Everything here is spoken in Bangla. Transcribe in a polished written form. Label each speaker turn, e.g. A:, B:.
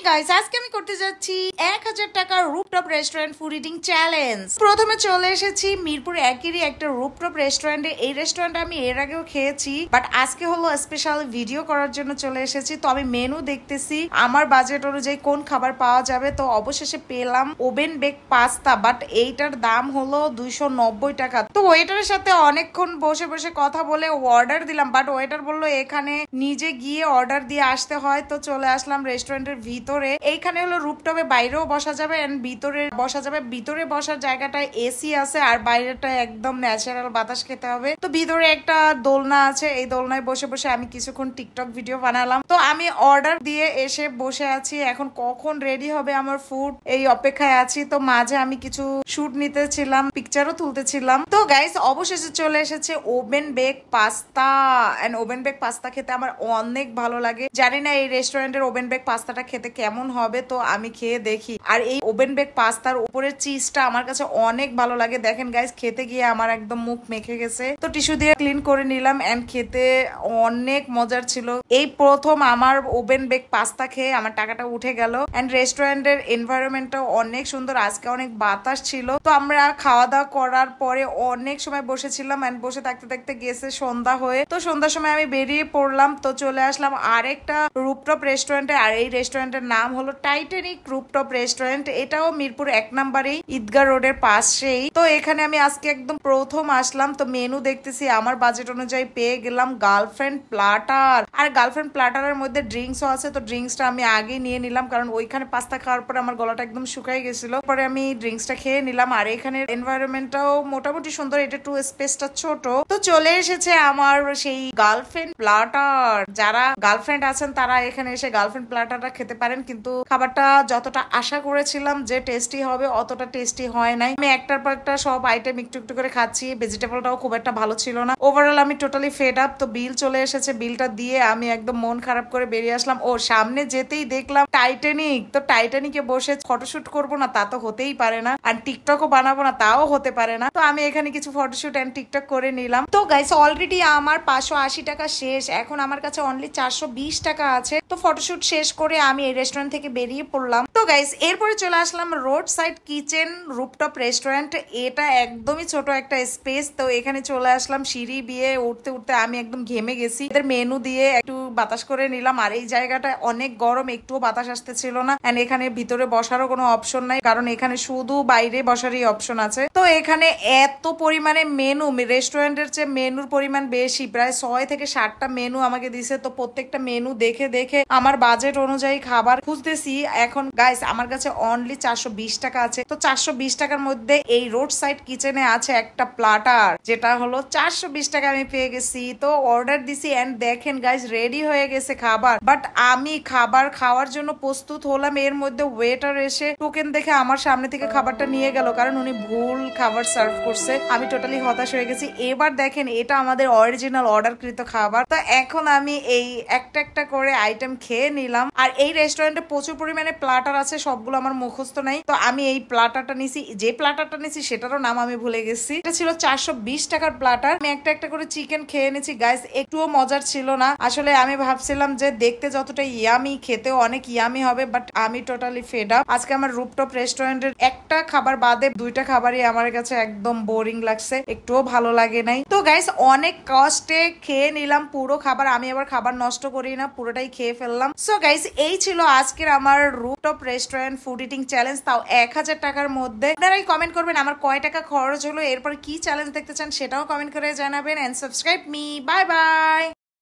A: গাইস, আজকে আমি করতে যাচ্ছি 1000 টাকার rooftop restaurant food eating challenge. প্রথমে চলে এসেছি মিরপুর একেরই একটা রুফটপ রেস্টুরেন্টে। এই রেস্টুরেন্টে আমি এর আগেও খেয়েছি, বাট আজকে হলো স্পেশাল ভিডিও করার জন্য চলে এসেছি। তো আমি মেনু দেখতেছি আমার বাজেট অনুযায়ী কোন খাবার পাওয়া যাবে। তো অবশেষে পেলাম ওভেন বেক পাস্তা, বাট এইটার দাম হলো 290 টাকা। তো ওয়েটারের সাথে অনেকক্ষণ বসে বসে কথা বলে অর্ডার দিলাম, বাট ওয়েটার বললো এখানে নিজে গিয়ে অর্ডার দিয়ে আসতে হয়। তো চলে আসলাম রেস্টুরেন্টের ভিতরে। এইখানে হলো রুফটপে বাইরেও বসা যাবে এন্ড ভিতরে বসা যাবে। ভিতরে বসার জায়গাটায় এসি আছে আর বাইরেটা একদম ন্যাচারাল বাতাস খেতে হবে। তো ভিতরে একটা দোলনা আছে, এই দোলনায় বসে বসে আমি কিছুক্ষণ টিকটক ভিডিও বানালাম। তো আমি অর্ডার দিয়ে এসে বসে আছি, এখন কখন রেডি হবে আমার ফুড এই অপেক্ষায় আছি। তো মাঝে আমি কিছু শুট নিতেছিলাম, পিকচারও তুলতেছিলাম। তো গাইস, অবশেষে চলে এসেছে oven bake pasta. And oven bake pasta খেতে আমার অনেক ভালো লাগে। জানি না এই রেস্টুরেন্টের ওভেন বেক পাস্তাটা খেতে কেমন হবে, তো আমি খেয়ে দেখি। আর এই ওভেন বেক পাস্তার উপরের চিজটা আমার কাছে অনেক ভালো লাগে। দেখেন গাইস, খেতে গিয়ে আমার একদম মুখ মেখে গেছে। তো টিস্যু দিয়ে ক্লিন করে নিলাম এন্ড খেতে অনেক মজার ছিল। এই প্রথম আমার ওভেন বেক পাস্তা খেয়ে আমার টাকাটা উঠে গেল। এন্ড রেস্টুরেন্টের এনভায়রনমেন্টটা অনেক সুন্দর, আজকে অনেক বাতাস ছিল। তো আমরা খাওয়া দাওয়া করার পরে অনেক সময় বসেছিলাম এন্ড বসে থাকতে থাকতে গেছে সন্ধ্যা হয়ে। তো সন্ধ্যার সময় আমি বেরিয়ে পড়লাম। তো চলে আসলাম আরেকটা রুফটপ রেস্টুরেন্টে, আর এই রেস্টুরেন্টের নাম হলো টাইটানিক রুফটপ রেস্টুরেন্ট। এটাও মিরপুর 1 নম্বরেই ঈদগাহ রোডের পাশেই। তো এখানে আমি আজকে একদম প্রথম আসলাম। তো মেনু দেখতেছি, আমার বাজেট অনুযায়ী পেয়ে গেলাম গার্লফ্রেন্ড প্লাটার। আর গার্লফ্রেন্ড প্লাটারের মধ্যে ড্রিঙ্কসও আছে। তো ড্রিঙ্কসটা আমি আগে নিয়ে নিলাম, কারণ ওইখানে পাস্তা খাওয়ার পরে আমার গলাটা একদম শুকাই গেছিল। পরে আমি ড্রিঙ্কসটা খেয়ে নিলাম। আর এখানে এনভায়রনমেন্টটাও মোটামুটি সুন্দর, এটা একটু স্পেসটা ছোট। তো চলে এসেছে আমার সেই গার্লফ্রেন্ড প্লাটার। যারা গার্লফ্রেন্ড আছেন তারা এখানে এসে গার্লফ্রেন্ড প্লাটারটা খেতে পারেন, কিন্তু খাবারটা যতটা আশা করেছিলাম যে টেস্টি হবে অতটা টেস্টি হয় নাই। আমি একটার পর একটা সব আইটেম একটু একটু করে খাচ্ছি, ভেজিটেবলটাও খুব একটা ভালো ছিল না। ওভারঅল আমি টোটালি ফেড আপ। তো বিল চলে এসেছে, বিলটা দিয়ে আমি একদম মন খারাপ করে বেরিয়ে আসলাম। ও সামনে যেতেই দেখলাম টাইটানিক। তো টাইটানিকে বসে ফটোশুট করবো না তা তো হতেই পারে না, আর টিকটকও বানাবো না তাও হতে পারে না। তো আমি এখানে কিছু ফটোশুট এন্ড টিকটক করে নিলাম। তো গাইস, অলরেডি আমার 580 টাকা শেষ, এখন আমার কাছে অনলি 420 টাকা আছে। তো ফটোশুট শেষ করে আমি এই রেস্টুরেন্ট থেকে বেরিয়ে পড়লাম। তো গাইস, এরপরে চলে আসলাম road side kitchen rooftop restaurant. এটা একদমই ছোট একটা স্পেস। তো এখানে চলে আসলাম, সিঁড়ি দিয়ে উঠতে উঠতে আমি একদম ঘেমে গেছি। এদের মেনু দিয়ে একটু বাতাস করে নিলাম। আর এই জায়গাটা অনেক গরম, একটুও বাতাস আসতেছিল না। এন্ড এখানে ভিতরে বসারও কোনো অপশন নাই, কারণ এখানে শুধু বাইরে বসারই অপশন আছে। তো এখানে এত পরিমাণে মেনু, রেস্টুরেন্টের চেয়ে মেনুর পরিমাণ বেশি, প্রায় 6 থেকে 7টা মেনু আমাকে দিছে। তো প্রত্যেকটা মেনু দেখে দেখে আমার বাজেট অনুযায়ী খাবার খুঁজতেছি। এখন গাইস, আমার কাছে অনলি 420 টাকা আছে। তো 420 টাকার মধ্যে এই রোড সাইড কিচেনে আছে একটা প্লাটার, যেটা হলো 420 টাকা আমি পেয়ে গেছি। তো অর্ডার দিছি এন্ড দেখেন গাইস, রেডি হয়ে গেছে খাবার। বাট আমি খাবার খাওয়ার জন্য প্রস্তুত হলাম, এর মধ্যে ওয়েটার এসে টোকেন দেখে আমার সামনে থেকে খাবারটা নিয়ে গেল, কারণ উনি ভুল খাবার সার্ভ করছে। আমি টোটালি হতাশ হয়ে গেছি। এবার দেখেন, এটা আমাদের অরিজিনাল অর্ডারকৃত খাবার। তো এখন আমি এই একটা একটা করে আইটেম খেয়ে নিলাম। আর এই রেস্টুরেন্টে প্রচুর পরিমাণে প্লাটার আছে, সবগুলো আমার মুখস্থ নাই। তো আমি এই প্লাটারটা নিছি, যে প্লাটারটা নিছি সেটারও নাম আমি ভুলে গেছি। এটা ছিল 420 টাকার প্লাটার। আমি একটা একটা করে চিকেন খেয়ে নিচ্ছি। গাইস, একটুও মজার ছিল না। আসলে আমি ভাবছিলাম যে দেখতে যতটা ইয়ামি, খেতেও অনেক ইয়ামি হবে, বাট আমি টোটালি ফেড আপ। আজকে আমার রুফটপ রেস্টুরেন্টের একটা খাবার বাদে 2টা খাবারই আমার কাছে একদম বোরিং লাগছে, একটুও ভালো লাগে নাই। তো গাইস, অনেক কষ্টে খেয়ে নিলাম পুরো খাবার। আমি আবার খাবার নষ্ট করি না, পুরোটাই খেয়ে ফেললাম। সো গাইস, এই ছিল আজকের আমার rooftop restaurant food eating challenge, তাও 1000 টাকার মধ্যে। আপনারাই কমেন্ট করবেন আমার কয় টাকা খরচ হলো, এরপর কি চ্যালেঞ্জ দেখতে চান সেটাও কমেন্ট করে জানাবেন। And subscribe me. Bye by.